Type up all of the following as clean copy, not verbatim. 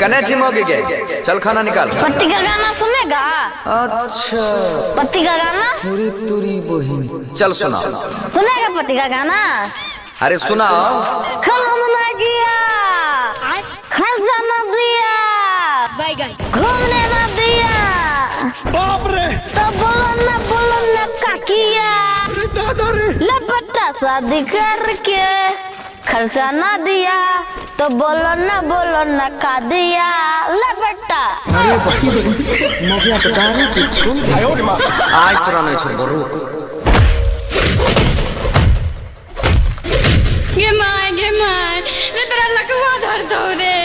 कने चिमोगे गे? चल खाना निकाल। पति का गाना सुनेगा? अच्छा पति का गाना? पूरी तुरी बहिन। चल सुना। सुनेगा पति का गाना? अरे सुनाओ। खाना किया, खर्चा न दिया, घूमने न दिया, बाप रे, तो बोलो न काकिया, लपटा शादी करके खर्चा न दिया, तो बोलो न का दिया लपटा। अरे भाई मौका तो दारू पी तुम। आज तोरा नहीं छोड़ रुक। गे माय रे तेरा लकवा धर दो रे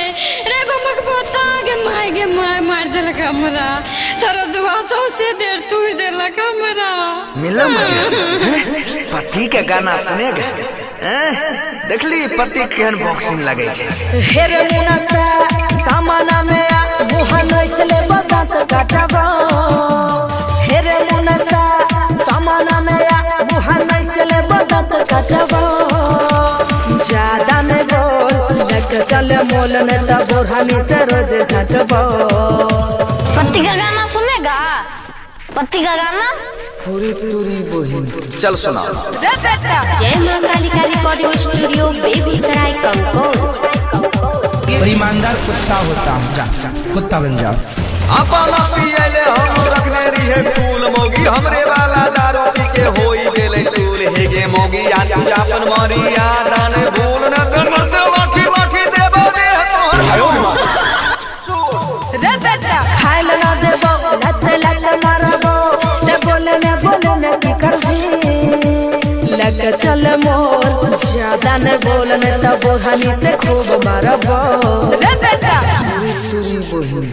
बमक पोता गे माय मार दे लका हमरा सारा दुआ से देर तू दे लका हमरा मिला मुझे पति के गाना सुनेगा? देखली पति केहन बॉक्सिंग लगे छे। हेरे मुनासा सामाना में मुहा नहीं चले बदात काटबो। हेरे मुनासा सामाना में मुहा नहीं चले बदात काटबो। ज्यादा में बोल लग चले मोल ने तब बोरहानी से रोज झटबो। पति का गाना सुनेगा? पति का गाना? पूरी तुरी बहिन। चल सुना। जय मां कालिका रिकॉर्डिंग स्टूडियो बेगूसराय कंकोर। ईमानदार कुत्ता होता हूँ, जा कुत्ता बन जाओ। अपना पियले हम रखने रही फूल मोगी हमरे वाला दारू पी के होई गेले टूल हे गे मोगी या तू अपन मारी यादान भूल न कर मरते लाठी लाठी देबो दे तोहर रे बेटा खाइल ना देबो लत मारबो। ने बोले की करबी लग चल मोल। ज्यादा न बोलने तब बोरहानी से खूब मारबो। रे बेटा पूरी तुरी बहिन।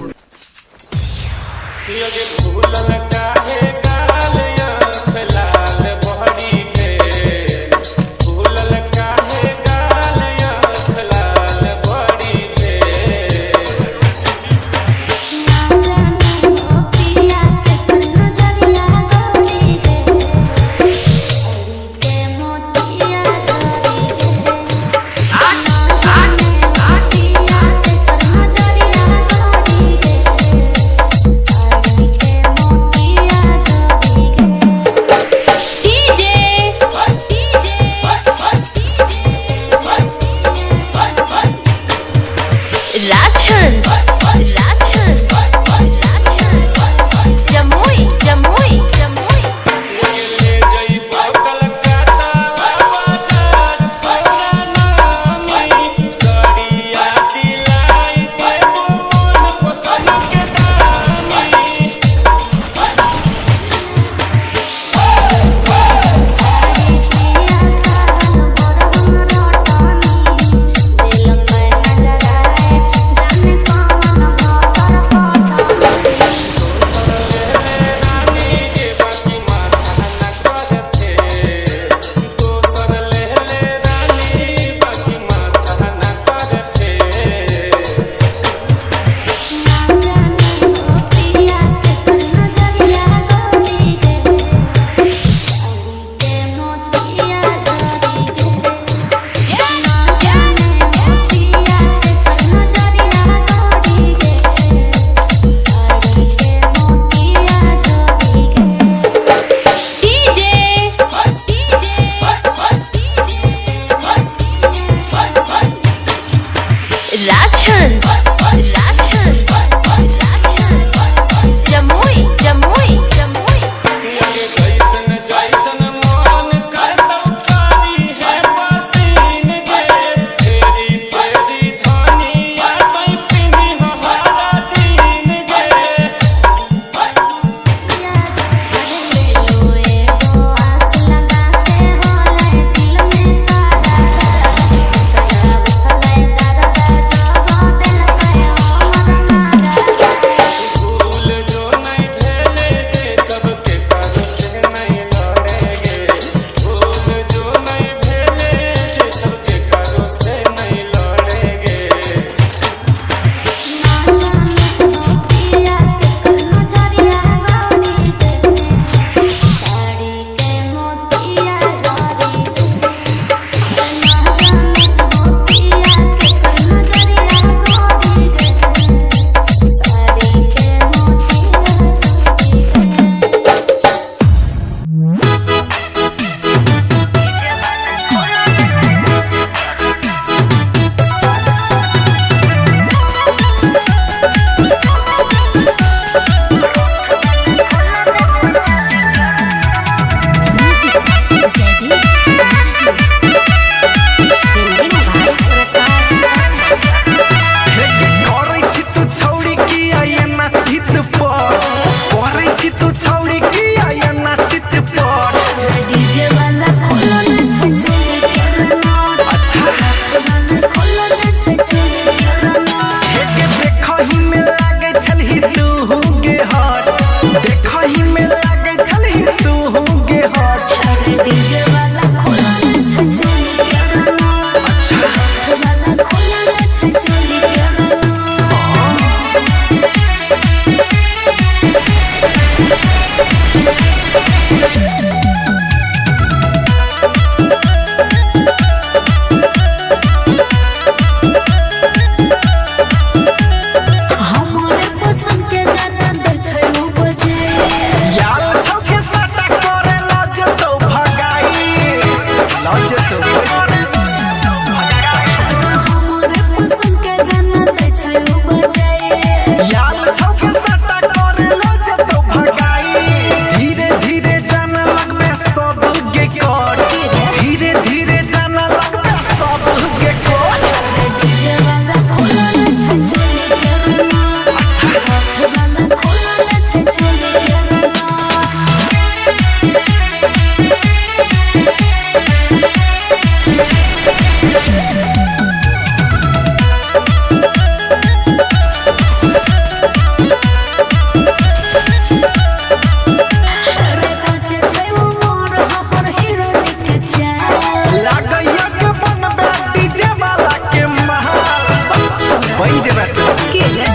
बन जे बात के रे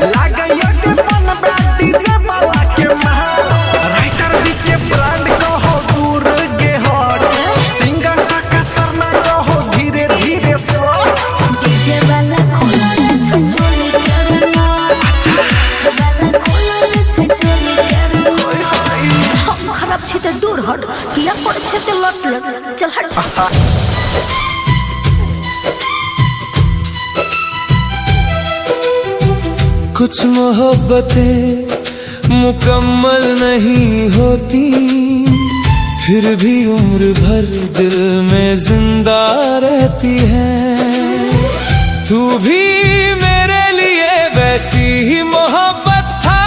लागैया के मन बाटी जबला के महान राइटर भी के ब्रांड कहो दूर गे हट सिंगर का शर्मा कहो धीरे धीरे सो डीजे वाला खोला रे छछोली करना वाला खोला रे छछोली करना हम खराब छी त दूर हट किया पड़ छै त लट लट चल हट कुछ मोहब्बतें मुकम्मल नहीं होती, फिर भी उम्र भर दिल में जिंदा रहती है। तू भी मेरे लिए वैसी ही मोहब्बत था,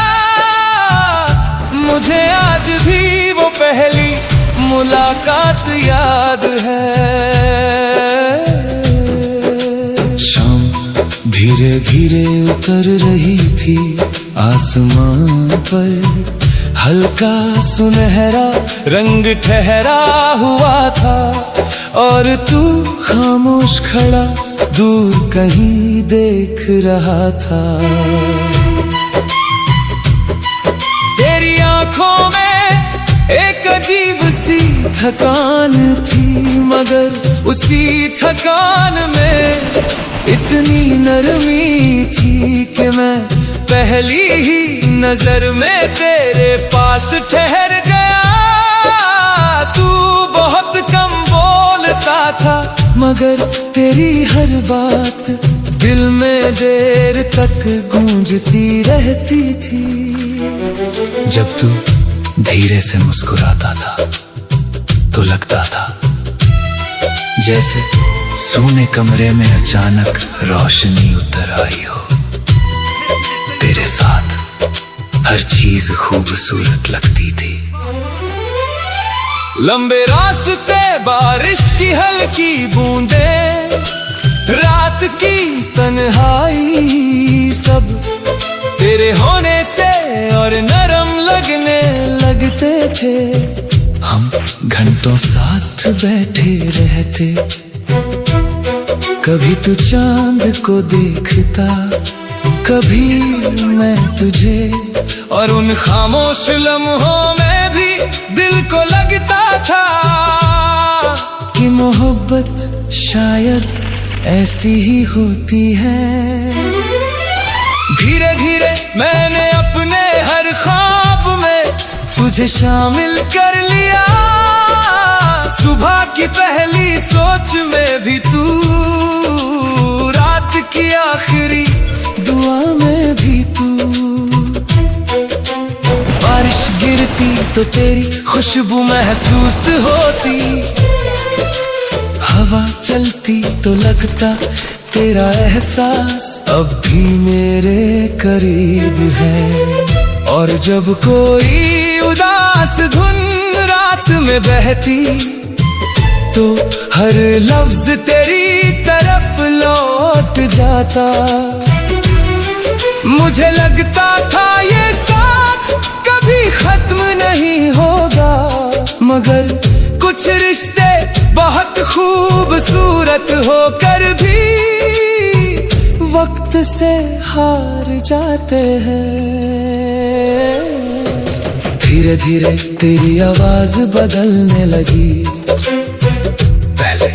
मुझे आज भी वो पहली मुलाकात याद है। शाम धीरे धीरे उतर रही थी आसमां पर, हल्का सुनहरा रंग ठहरा हुआ था, और तू खामोश खड़ा दूर कहीं देख रहा था। तेरी आंखों में एक अजीब सी थकान थी, मगर उसी थकान में इतनी नरमी थी कि मैं पहली ही नजर में तेरे पास ठहर गया। तू बहुत कम बोलता था, मगर तेरी हर बात दिल में देर तक गूंजती रहती थी। जब तू धीरे से मुस्कुराता था तो लगता था जैसे सोने कमरे में अचानक रोशनी उतर आई हो। तेरे साथ हर चीज खूबसूरत लगती थी। लंबे रास्ते, बारिश की हल्की बूंदें, रात की तन्हाई, सब तेरे होने से और नरम लगने लगते थे। हम घंटों साथ बैठे रहते, कभी तू चांद को देखता, कभी मैं तुझे, और उन खामोश लम्हों में भी दिल को लगता था कि मोहब्बत शायद ऐसी ही होती है। धीरे धीरे मैंने अपने हर ख्वाब में तुझे शामिल कर लिया। सुबह की पहली सोच में भी तू, रात की आखिरी दुआ में भी तू। बारिश गिरती तो तेरी खुशबू महसूस होती, हवा चलती तो लगता तेरा एहसास अब भी मेरे करीब है। और जब कोई उदास धुन रात में बहती, तो हर लफ्ज तेरी तरफ लौट जाता। मुझे लगता था ये साथ कभी खत्म नहीं होगा, मगर कुछ रिश्ते बहुत खूबसूरत होकर भी वक्त से हार जाते हैं। धीरे धीरे तेरी आवाज बदलने लगी, पहले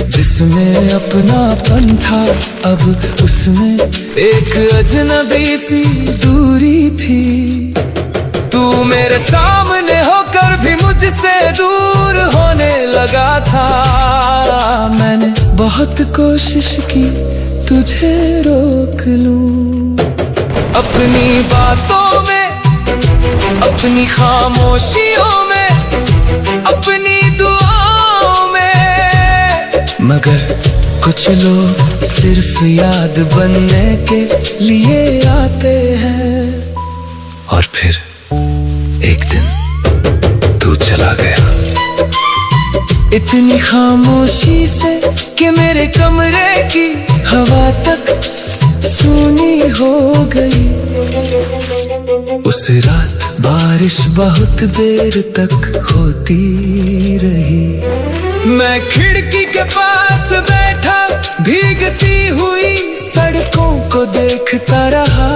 जिसमें अपनापन था, अब उसमें एक अजनबी सी दूरी थी। तू मेरे सामने होकर भी मुझसे दूर होने लगा था। मैंने बहुत कोशिश की तुझे रोक लूं, अपनी बातों में, अपनी खामोशियों में, अपनी दुआओं में, मगर कुछ लोग सिर्फ याद बनने के लिए आते हैं। और फिर एक दिन तू चला गया, इतनी खामोशी से कि मेरे कमरे की हवा तक सूनी हो गई। उस रात बारिश बहुत देर तक होती रही। मैं खिड़की के पास बैठा भीगती हुई सड़कों को देखता रहा।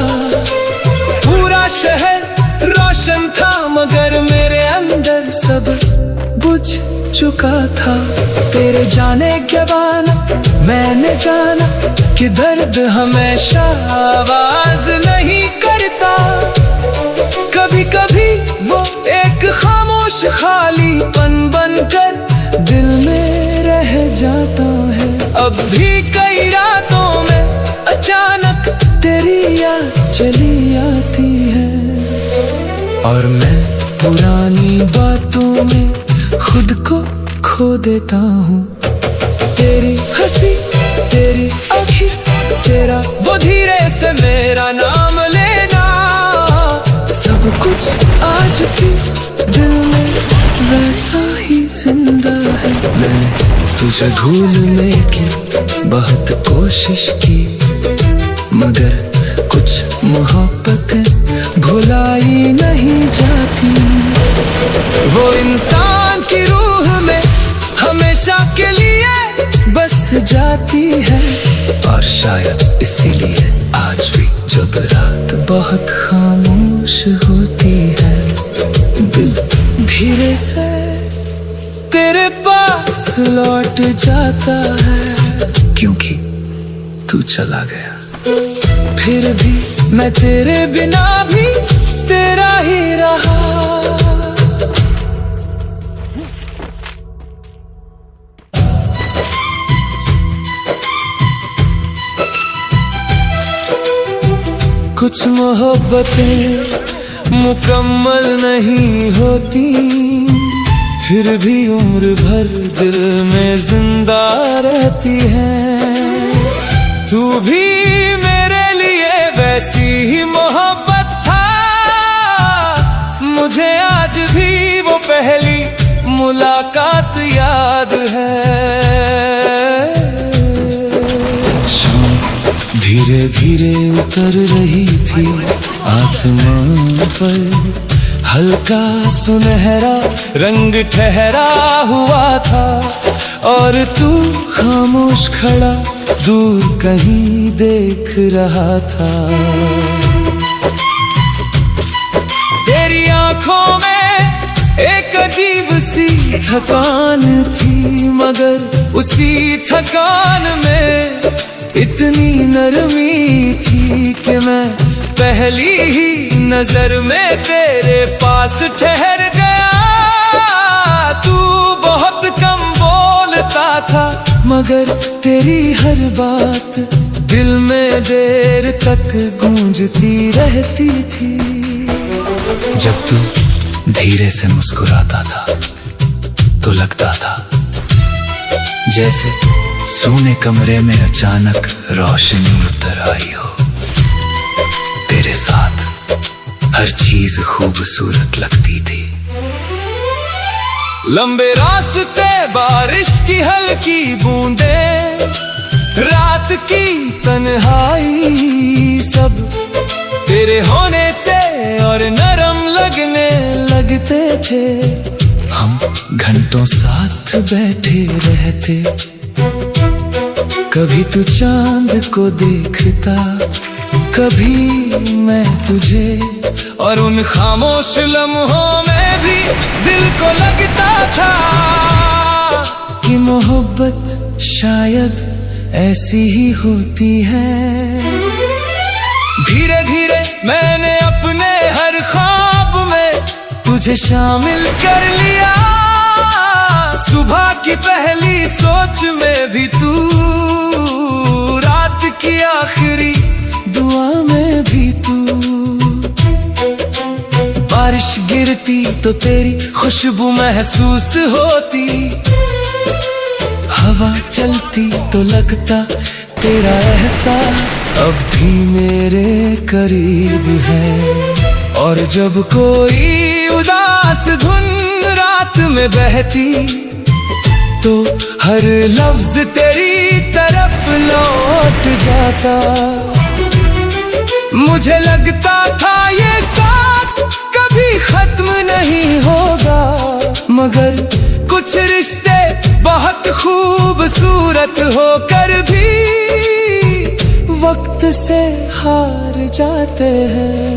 पूरा शहर रोशन था मगर मेरे अंदर सब बुझ चुका था। तेरे जाने के बाद मैंने जाना कि दर्द हमेशा आवाज नहीं करता। कभी कभी वो एक खामोश खालीपन बनकर दिल में रह जाता है। अब भी कई रातों में अचानक तेरी याद चली आती है और मैं पुरानी बातों में खुद को खो देता हूँ। तेरी हंसी, तेरी आँखें, तेरा वो धीरे से मेरा नाम लेना, सब कुछ आज भी दिल में वैसा ही जिंदा है। मैंने तुझे भूलने की बहुत कोशिश की मगर कुछ मोहब्बतें भुलाई नहीं जाती। वो इंसान की रूह में हमेशा के लिए बस जाती है और शायद इसीलिए आज भी जब रात बहुत खामोश होती है दिल धीरे से तेरे पास लौट जाता है। क्योंकि तू चला गया फिर भी मैं तेरे बिना भी तेरा ही रहा। कुछ मोहब्बतें मुकम्मल नहीं होती फिर भी उम्र भर दिल में जिंदा रहती है। तू भी मेरे लिए वैसी ही मोहब्बत था, मुझे आज भी वो पहली मुलाकात याद है। शाम धीरे धीरे उतर रही थी आसमान पर, हल्का सुनहरा रंग ठहरा हुआ था और तू खामोश खड़ा दूर कहीं देख रहा था। तेरी आंखों में एक अजीब सी थकान थी मगर उसी थकान में इतनी नरमी थी कि मैं पहली ही नजर में तेरे पास ठहर गया। तू बहुत कम बोलता था मगर तेरी हर बात दिल में देर तक गूंजती रहती थी। जब तू धीरे से मुस्कुराता था तो लगता था जैसे सोने कमरे में अचानक रोशनी उतर आई हो। तेरे साथ हर चीज खूबसूरत लगती थी। लंबे रास्ते, बारिश की हल्की बूंदें, रात की तन्हाई, सब तेरे होने से और नरम लगने लगते थे। हम घंटों साथ बैठे रहते, कभी तू चांद को देखता, कभी मैं तुझे, और उन खामोश लम्हों में भी दिल को लगता था कि मोहब्बत शायद ऐसी ही होती है। धीरे धीरे मैंने अपने हर ख्वाब में तुझे शामिल कर लिया। सुबह की पहली सोच में भी तू, रात की आखिरी दुआ में भी तू। बारिश गिरती तो तेरी खुशबू महसूस होती, हवा चलती तो लगता तेरा एहसास अब भी मेरे करीब है। और जब कोई उदास धुन रात में बहती तो हर लफ्ज तेरी तरफ लौट जाता। मुझे लगता था ये साथ कभी खत्म नहीं होगा, मगर कुछ रिश्ते बहुत खूबसूरत होकर भी वक्त से हार जाते हैं।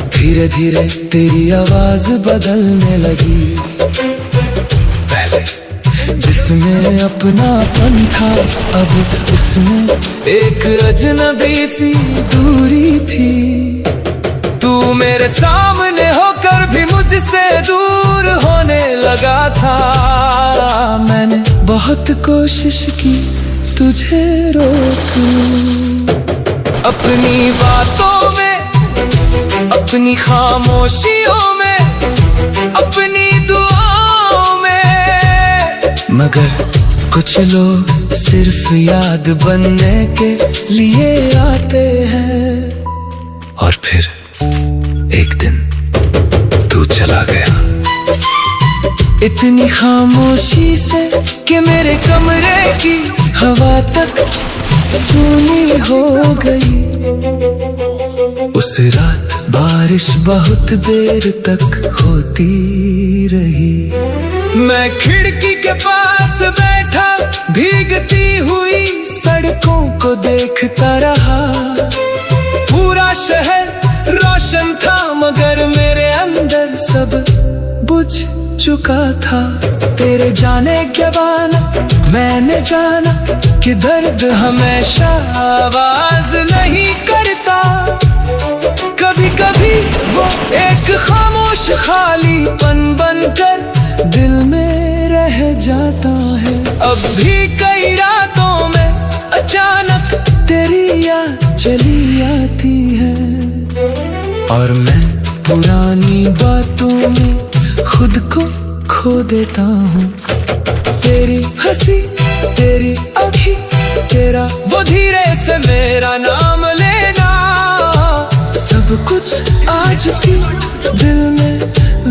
धीरे धीरे तेरी आवाज बदलने लगी, पहले जिसमें अपनापन था अब उसमें एक अजनबी सी दूरी थी। तू मेरे सामने होकर भी मुझसे दूर होने लगा था। मैंने बहुत कोशिश की तुझे रोक लूं, अपनी बातों में, अपनी खामोशियों में, अपनी दुआओं में, मगर कुछ लोग सिर्फ याद बनने के लिए आते हैं। और फिर एक दिन तू चला गया, इतनी खामोशी से कि मेरे कमरे की हवा तक सूनी हो गई। उस रात बारिश बहुत देर तक होती रही। मैं खिड़की के पास बैठा भीगती हुई सड़कों को देखता रहा। पूरा शहर रोशन था मगर मेरे अंदर सब बुझ चुका था। तेरे जाने के बाद मैंने जाना कि दर्द हमेशा आवाज नहीं करता। कभी कभी वो एक खामोश खालीपन बनकर दिल में रह जाता है। अब भी कई रातों में अचानक तेरी याद चली आती है और मैं पुरानी बातों में खुद को खो देता हूँ। तेरी हंसी, तेरी आँखें, तेरा वो धीरे से मेरा नाम लेना, सब कुछ आज भी दिल में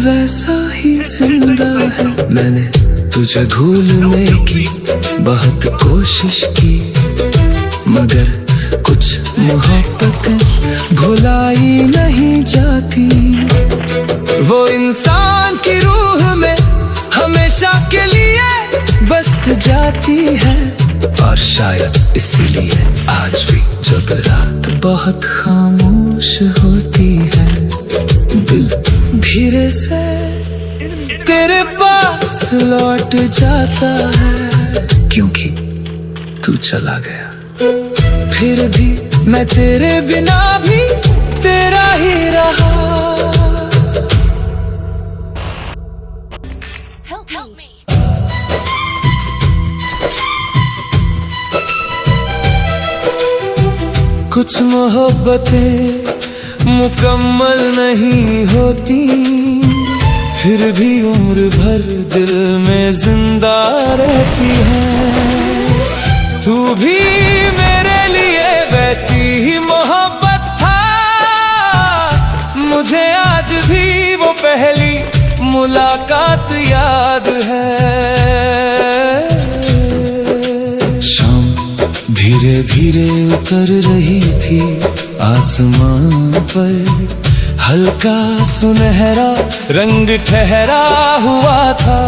वैसा ही जिंदा है। मैंने तुझे भूलने की बहुत कोशिश की मगर कुछ मोहब्बतें भुलाई नहीं जाती। वो इंसान की रूह में हमेशा के लिए बस जाती है और शायद इसीलिए आज भी जब रात बहुत खामोश होती है दिल धीरे से तेरे पास लौट जाता है। क्योंकि तू चला गया, फिर भी मैं तेरे बिना भी तेरा ही रहा। कुछ मोहब्बतें मुकम्मल नहीं होती, फिर भी उम्र भर दिल में जिंदा रहती है। तू भी मेरे लिए वैसी ही मोहब्बत था, मुझे आज भी वो पहली मुलाकात याद है। शाम धीरे धीरे उतर रही थी आसमान पर, हल्का सुनहरा रंग ठहरा हुआ था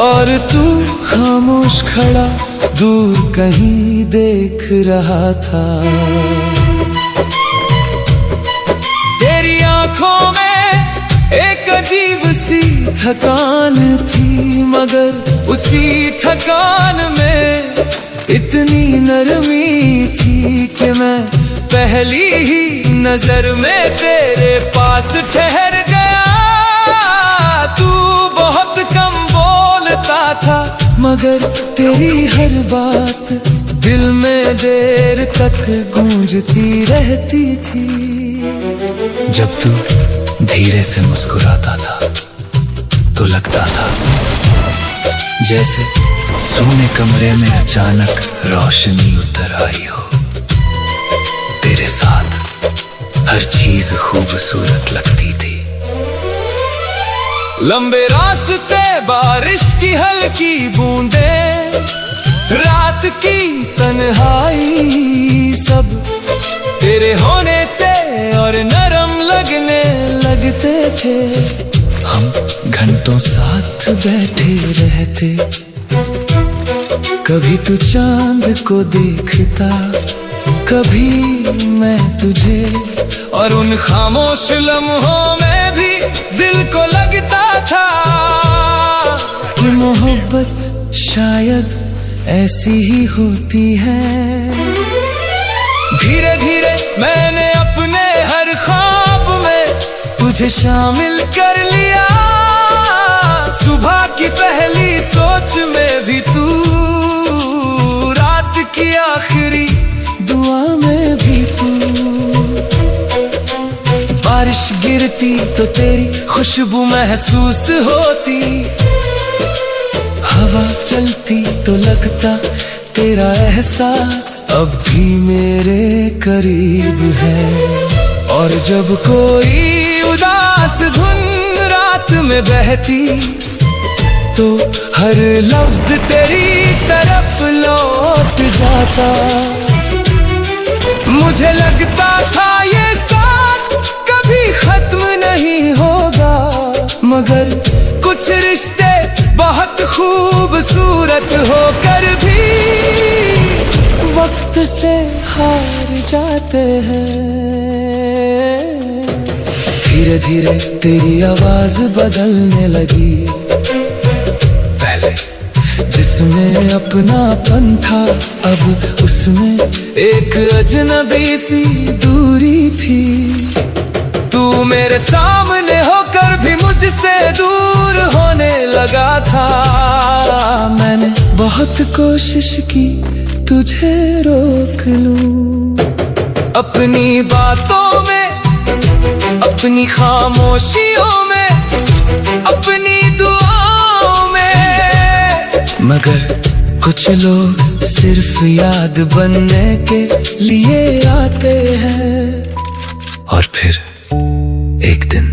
और तू खामोश खड़ा दूर कहीं देख रहा था। तेरी आंखों में एक अजीब सी थकान थी मगर उसी थकान में इतनी नरमी थी कि मैं पहली ही नजर में तेरे पास ठहर गया। तू बहुत कम बोलता था मगर तेरी हर बात दिल में देर तक गूंजती रहती थी। जब तू धीरे से मुस्कुराता था तो लगता था जैसे सोने कमरे में अचानक रोशनी उतर आई हो। तेरे साथ हर चीज खूबसूरत लगती थी। लंबे रास्ते, बारिश की हल्की बूंदें, रात की तन्हाई, सब तेरे होने से और नरम लगने लगते थे। हम घंटों साथ बैठे रहते। कभी तू चांद को देखता, कभी मैं तुझे, और उन खामोश लम्हों में भी दिल को लगता था कि मोहब्बत शायद ऐसी ही होती है। धीरे धीरे मैंने अपने हर ख्वाब में तुझे शामिल कर लिया। सुबह की पहली सोच में भी तू, रात की आखिरी दुआ में भी तू। बारिश गिरती तो तेरी खुशबू महसूस होती, हवा चलती तो लगता तेरा एहसास अब भी मेरे करीब है। और जब कोई उदास धुन रात में बहती तो हर लफ्ज तेरी तरफ लौट जाता। मुझे लगता था ये साथ कभी खत्म नहीं होगा, मगर कुछ रिश्ते बहुत खूबसूरत होकर भी वक्त से हार जाते हैं। धीरे धीरे तेरी आवाज बदलने लगी। पहले जिसमें अपनापन था, अब उसमें एक अजनबी सी दूरी थी। तू मेरे सामने होकर भी मुझसे दूर होने लगा था। मैंने बहुत कोशिश की तुझे रोक लूं, अपनी बातों में, अपनी खामोशियों में, अपनी दुआओं में। मगर कुछ लोग सिर्फ याद बनने के लिए आते हैं। और फिर एक दिन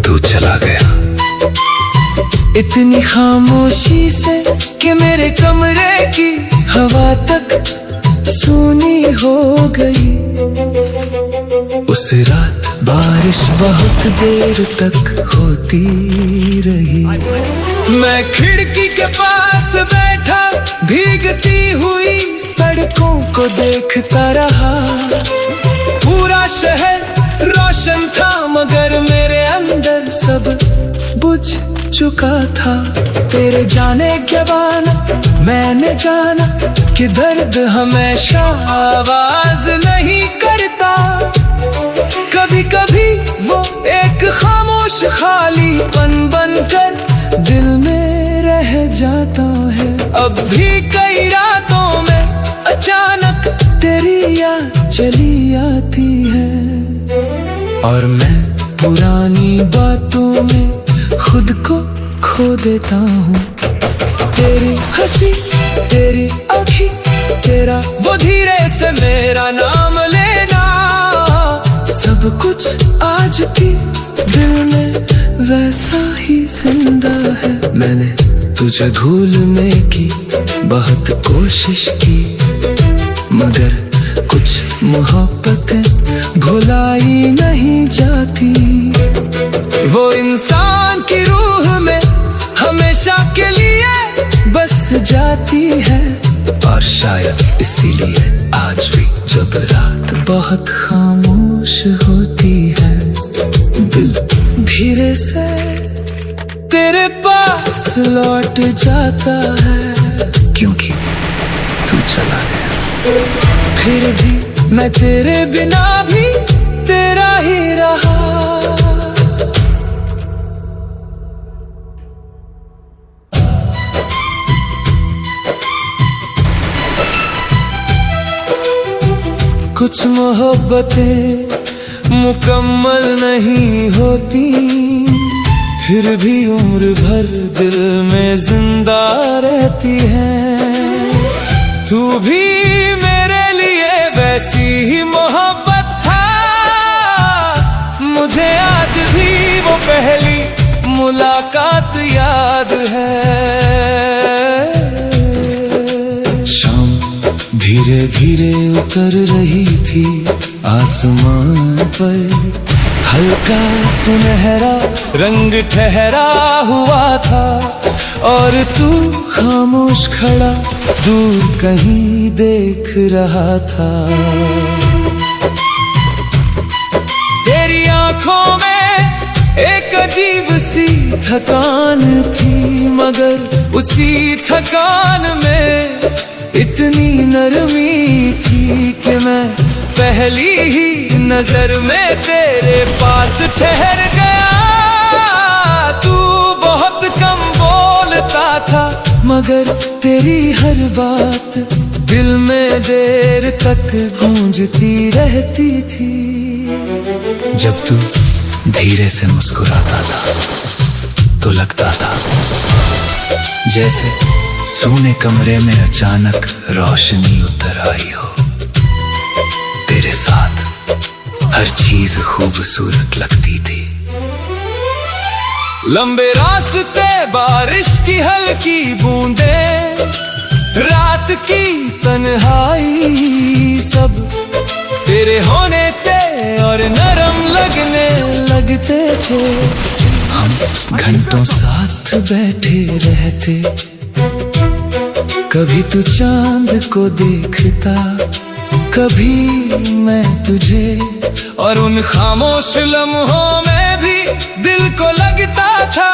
तू चला गया, इतनी खामोशी से कि मेरे कमरे की हवा तक सूनी हो गई। उस रात बारिश बहुत देर तक होती रही। मैं खिड़की के पास बैठा भीगती हुई सड़कों को देखता रहा। पूरा शहर रोशन था मगर मेरे अंदर सब बुझ चुका था। तेरे जाने के बाद मैंने जाना कि दर्द हमेशा आवाज नहीं करता। कभी कभी वो एक खामोश खालीपन बनकर दिल में रह जाता है। अब भी कई रातों में अचानक तेरी याद चली आती है, और मैं पुरानी बातों में खुद को खो देता हूँ। तेरी हंसी, तेरी आँखें, तेरा वो धीरे से मेरा नाम लेना, सब कुछ आज भी दिल में वैसा ही जिंदा है। मैंने तुझे भूलने की बहुत कोशिश की, मगर कुछ मोहब्बतें भुलाई नहीं जाती। वो इंसान की रूह में हमेशा के लिए बस जाती है। और शायद इसीलिए आज भी जब रात बहुत खामोश होती है, दिल धीरे से तेरे पास लौट जाता है। क्योंकि तू चला गया, फिर भी मैं तेरे बिना भी तेरा ही रहा। कुछ मोहब्बतें मुकम्मल नहीं होती, फिर भी उम्र भर दिल में जिंदा रहती है। तू भी मेरे लिए वैसी ही मोहब्बत था, मुझे आज भी वो पहली मुलाकात याद है। शाम धीरे धीरे उतर रही थी आसमान पर, हल्का सुनहरा रंग ठहरा हुआ था और तू खामोश खड़ा दूर कहीं देख रहा था। तेरी आंखों में एक अजीब सी थकान थी, मगर उसी थकान में इतनी नरमी थी कि मैं पहली ही नजर में तेरे पास ठहर गया। तू बहुत कम बोलता था, मगर तेरी हर बात दिल में देर तक गूंजती रहती थी। जब तू धीरे से मुस्कुराता था तो लगता था जैसे सूने कमरे में अचानक रोशनी उतर आई हो। तेरे साथ हर चीज खूबसूरत लगती थी। लंबे रास्ते, बारिश की हल्की बूंदें, रात की तन्हाई, सब तेरे होने से और नरम लगने लगते थे। हम घंटों साथ बैठे रहते, कभी तू चांद को देखता, कभी मैं तुझे, और उन खामोश लम्हों में भी दिल को लगता था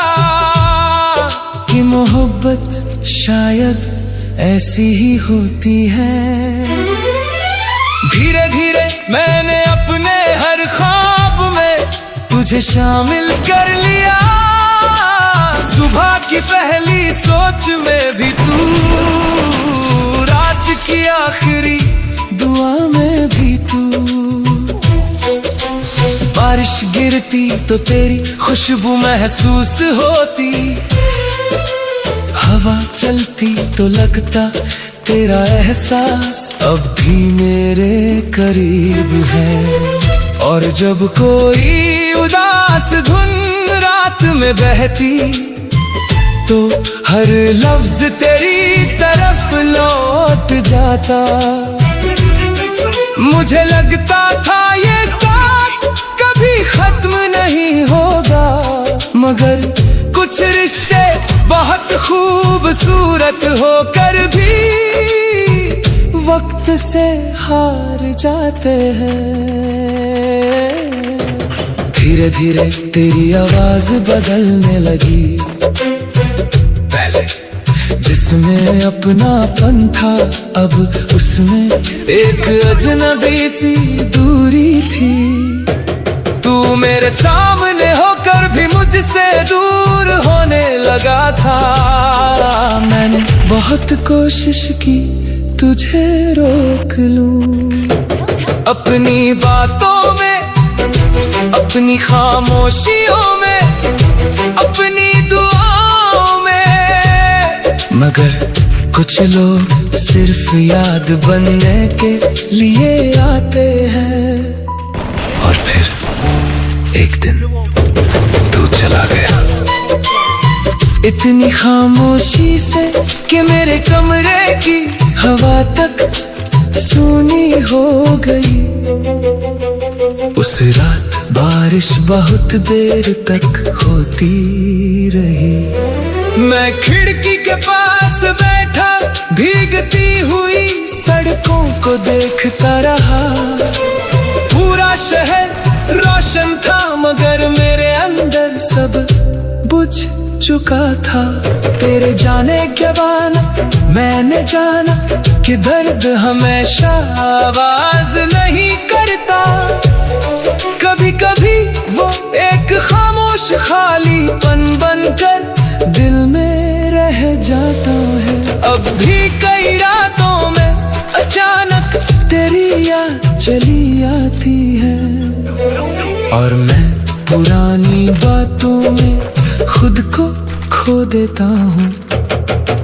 कि मोहब्बत शायद ऐसी ही होती है। धीरे धीरे मैंने अपने हर ख्वाब में तुझे शामिल कर लिया। सुबह की पहली सोच में भी तू, रात की आखिरी दुआ में भी तू। बारिश गिरती तो तेरी खुशबू महसूस होती, हवा चलती तो लगता तेरा एहसास अब भी मेरे करीब है। और जब कोई उदास धुन रात में बहती तो हर लफ्ज तेरी तरफ लौट जाता। मुझे लगता था ये साथ कभी खत्म नहीं होगा, मगर कुछ रिश्ते बहुत खूबसूरत होकर भी वक्त से हार जाते हैं। धीरे धीरे तेरी आवाज बदलने लगी, पहले जिसमें अपनापन था अब उसमें एक अजनबी सी दूरी थी। तू मेरे सामने होकर भी मुझसे दूर होने लगा था। मैंने बहुत कोशिश की तुझे रोक लूं, अपनी बातों में, अपनी खामोशियों में, अपनी दुआओं में, मगर कुछ लोग सिर्फ याद बनने के लिए आते हैं। और फिर एक दिन तू चला गया, इतनी खामोशी से कि मेरे कमरे की हवा तक सूनी हो गई। उस रात बारिश बहुत देर तक होती रही। मैं खिड़की के पास बैठा भीगती हुई सड़कों को देखता रहा। पूरा शहर रोशन था मगर मेरे अंदर सब बुझ चुका था। तेरे जाने के बाद मैंने जाना कि दर्द हमेशा आवाज नहीं करता। कभी कभी वो एक खामोश खालीपन बनकर दिल में रह जाता है। अब भी कई रातों में अचानक तेरी याद चली आती है और मैं पुरानी बातों में खुद को खो देता हूँ।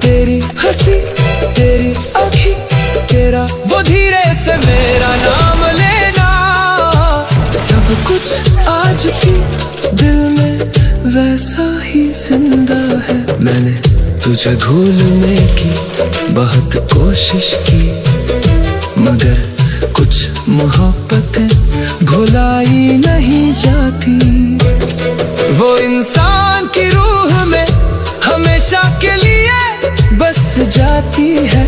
तेरी हंसी, तेरी आँखें, तेरा वो धीरे से मेरा नाम लेना, सब कुछ आज भी दिल में वैसा ही जिंदा है। मैंने तुझे भूलने की बहुत कोशिश की मगर कुछ मोहब्बतें भुलाई नहीं जाती, वो इंसान की रूह में हमेशा के लिए बस जाती है।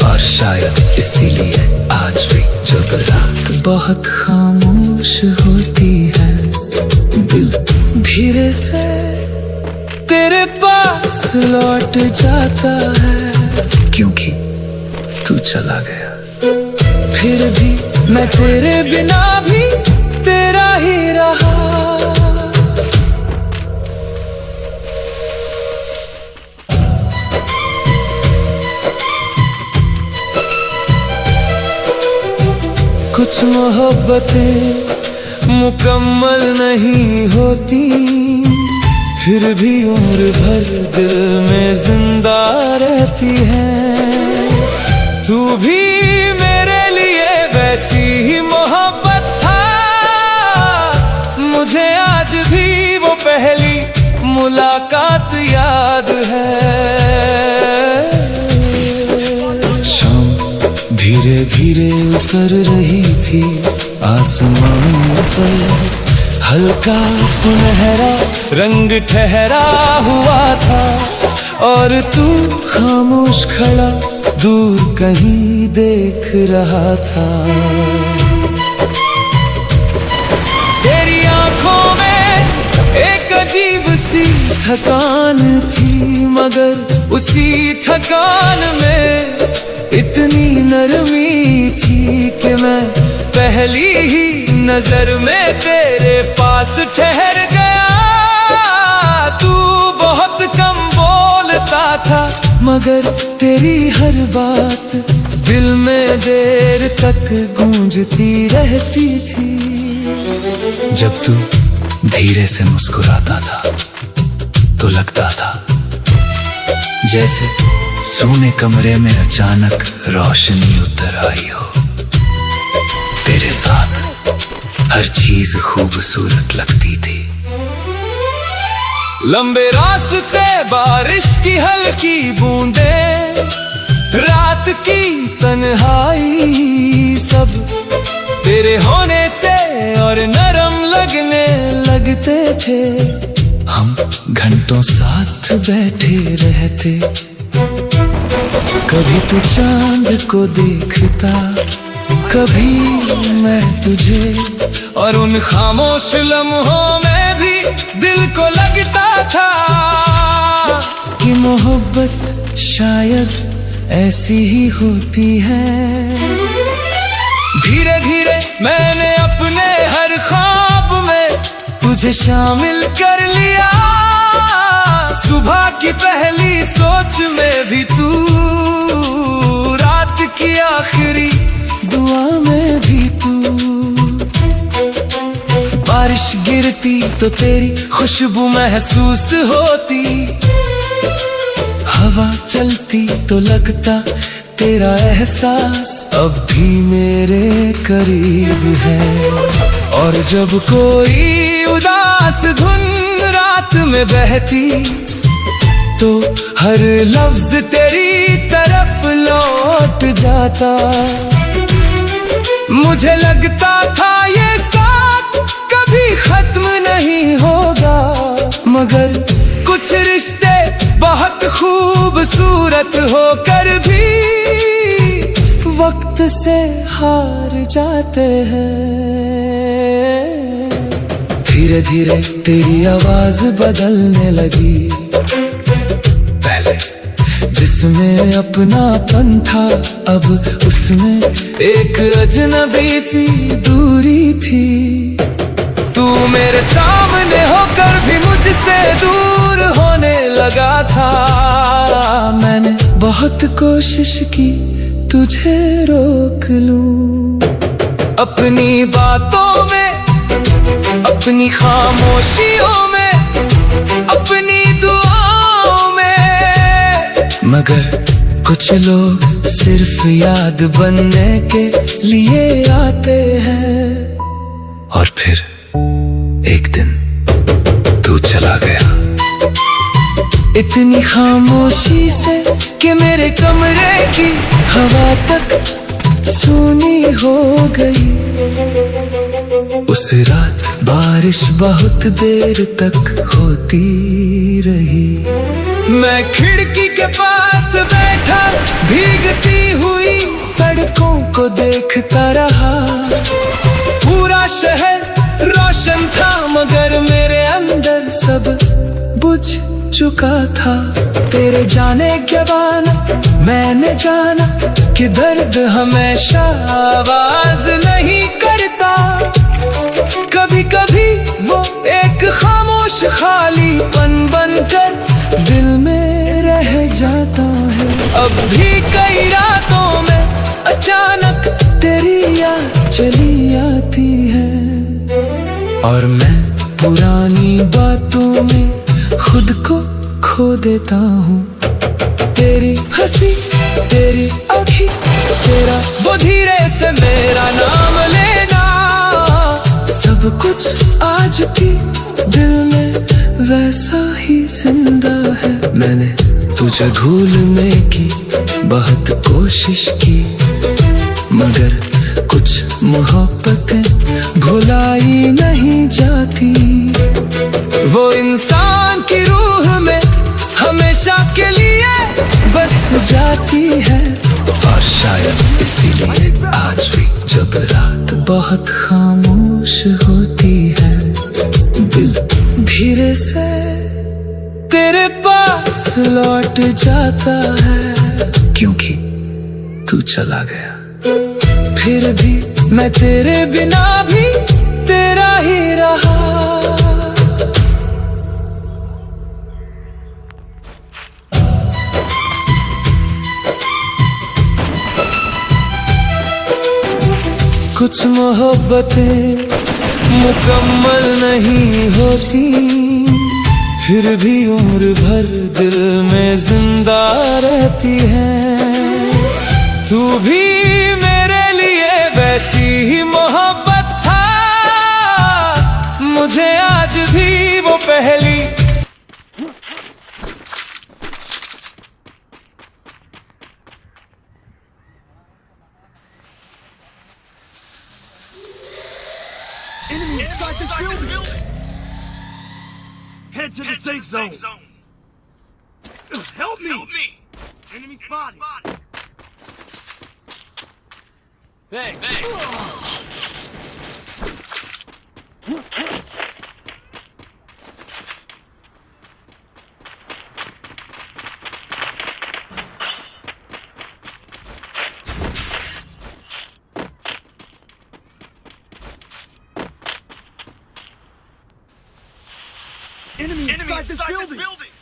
और शायद इसीलिए आज भी जब रात बहुत खामोश होती है, दिल धीरे से तेरे पास लौट जाता है, क्योंकि तू चला गया। फिर भी मैं तेरे बिना भी तेरा ही रहा। कुछ मोहब्बतें मुकम्मल नहीं होती, फिर भी उम्र भर दिल में जिंदा रहती है। तू भी मेरे लिए वैसी ही मोहब्बत था, मुझे आज भी वो पहली मुलाकात याद है। शाम धीरे धीरे उतर रही थी आसमान पर, हल्का सुनहरा रंग ठहरा हुआ था, और तू खामोश खड़ा दूर कहीं देख रहा था। तेरी आंखों में एक अजीब सी थकान थी, मगर उसी थकान में इतनी नरमी थी कि मैं पहली ही नजर में तेरे पास ठहर गया। तू बहुत कम बोलता था, मगर तेरी हर बात दिल में देर तक गूंजती रहती थी। जब तू धीरे से मुस्कुराता था तो लगता था जैसे सोने कमरे में अचानक रोशनी उतर आई हो। तेरे साथ हर चीज खूबसूरत लगती थी। लंबे रास्ते, बारिश की हल्की बूंदें, रात की तन्हाई, सब तेरे होने से और नरम लगने लगते थे। हम घंटों साथ बैठे रहते, कभी तू चांद को देखता, कभी मैं तुझे, और उन खामोश लम्हों में भी दिल को लगता था कि मोहब्बत शायद ऐसी ही होती है। धीरे धीरे मैंने अपने हर ख्वाब में तुझे शामिल कर लिया, सुबह की पहली सोच में भी तू, रात की आखिरी दुआ में भी तू। बारिश गिरती तो तेरी खुशबू महसूस होती, हवा चलती तो लगता तेरा एहसास अब भी मेरे करीब है। और जब कोई उदास धुन रात में बहती तो हर लफ्ज तेरी तरफ लौट जाता। मुझे लगता था ये साथ कभी खत्म नहीं होगा, मगर कुछ रिश्ते बहुत खूबसूरत होकर भी वक्त से हार जाते हैं। धीरे धीरे तेरी आवाज बदलने लगी, पहले जिसमें अपनापन था अब उसमें एक अजनबी सी दूरी थी। तू मेरे सामने होकर भी मुझसे दूर होने लगा था। मैंने बहुत कोशिश की तुझे रोक लूं, अपनी बातों में, अपनी खामोशियों में, अपनी दुआओं में, मगर कुछ लोग सिर्फ याद बनने के लिए आते हैं। और फिर एक दिन तू चला गया, इतनी खामोशी से कि मेरे कमरे की हवा तक सूनी हो गई। उस रात बारिश बहुत देर तक होती रही। मैं खिड़की के पास बैठा भीगती हुई सड़कों को देखता रहा। पूरा शहर रोशन था मगर मेरे अंदर सब बुझ चुका था। तेरे जाने के बाद मैंने जाना कि दर्द हमेशा आवाज नहीं करता। कभी कभी वो एक खामोश खालीपन बनकर दिल में रह जाता है। अब भी कई रातों में अचानक तेरी याद चली आती है और मैं पुरानी बातों में खुद को खो देता हूँ। तेरी हंसी, तेरी आँखें, तेरा वो धीरे से मेरा नाम लेना, सब कुछ आज भी दिल में वैसा ही जिंदा है। मैंने तुझे भूलने की बहुत कोशिश की मगर कुछ मोहब्बतें भुलाई नहीं जाती। वो इंसान की रूह में हमेशा के लिए बस जाती है और शायद इसीलिए आज भी जब रात बहुत खामोश होती है दिल धीरे से तेरे पास लौट जाता है। क्योंकि तू चला गया फिर भी मैं तेरे बिना भी तेरा ही रहा। कुछ मोहब्बतें मुकम्मल नहीं होती फिर भी उम्र भर दिल में जिंदा रहती है। तू भी मेरे लिए वैसी ही मोहब्बत था, मुझे आज भी वो पहली Inside this building. Head to the safe zone. Help me! Enemy spotted. Thanks. Enemy inside this building.